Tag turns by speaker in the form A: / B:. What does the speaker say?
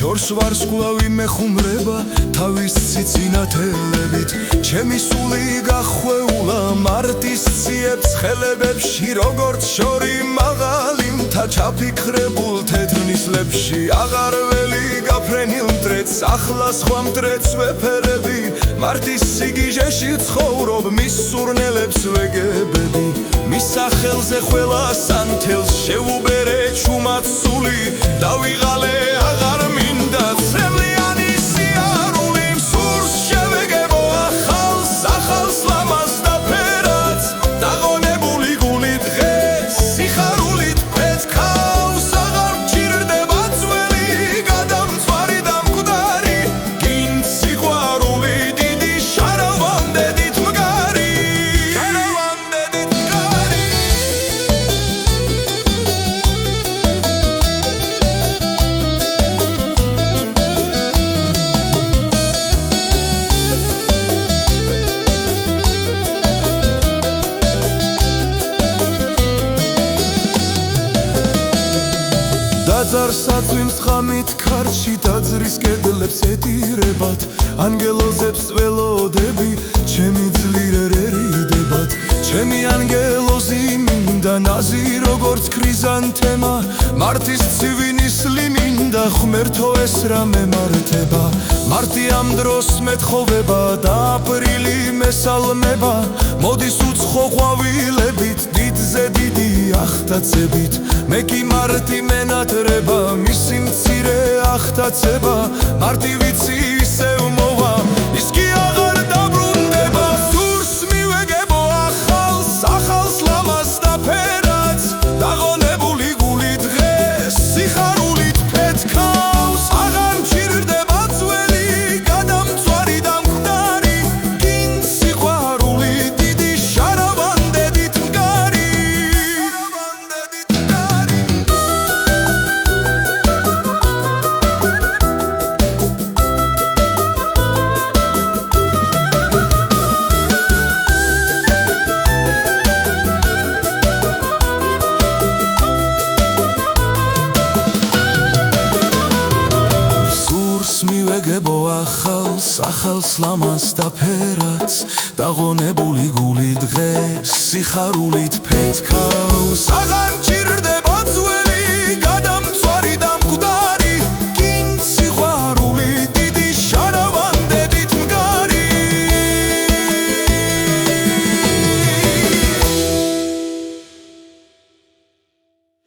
A: შორს ვარსკვლავი მეხუმრება თავის ციცინათელებით ჩემი სული გახვეულა მარტის ციებს ხელებებში როგორც შორი მაღალი მთა ჩაფიქრებულ თეთრნისლებში აღარველი გაფრენილ მტრედს ახლა სხვა მტრედს ვეფერები მარტის სიგიჟეში ცხოვრობ მის სურნელებს ვეგებები მის სახელზე ყველა სანთელს შევუბერე ჩუმად სული დავიღალე აღარ მინდა ცრემლიანი სიარული მსურს შევეგებო ახალს ახალს ლამაზ და ფერადს დაღონებული გული დღეს სიხარულით პეთქავს აღარ მჭირდება ძველი გადამწვარი და მკვდარი გინ სიყვარული დიდი შარავანდედით მგარი შარავანდედით მგარი დაძარს აწვიმს ხამით ქარში დაძრის კედლებს ეტირებათ ანგელოზებს ველოდები ჩემი ძლიერე რიდებათ ჩემი ანგელოზი მინდა ნაზი როგორც ქრიზანთემა მარტის ცივი სლი მინდა ღმერთო ეს რა მემართება მარტი ამ დროს მეთხოვება და აპრილი მესალმება მოდის უცხო ყვავილებით დიდზე დიდი ახტაცებით მე კი მარტი მენატრება მისი მცირე ახტაცება მარტი ვიცი ისევ მოვა ის კი აღარ დაბრუნდება სურს მივეგებო ახალს ახალს ლამაზ და ფერადს დაღონებული გული დღეს სიხარულით პეთქავს აღარ მჭირდება ძველი გადამწვარი და მკვდარი გინ სიყვარული დიდი შარავანდედით მგარი შარავანდედით მგარი მივეგებო ახალს ახალს ლამაზ და ფერადს დაღონებული გული დღეს სიხარულით პეთქავს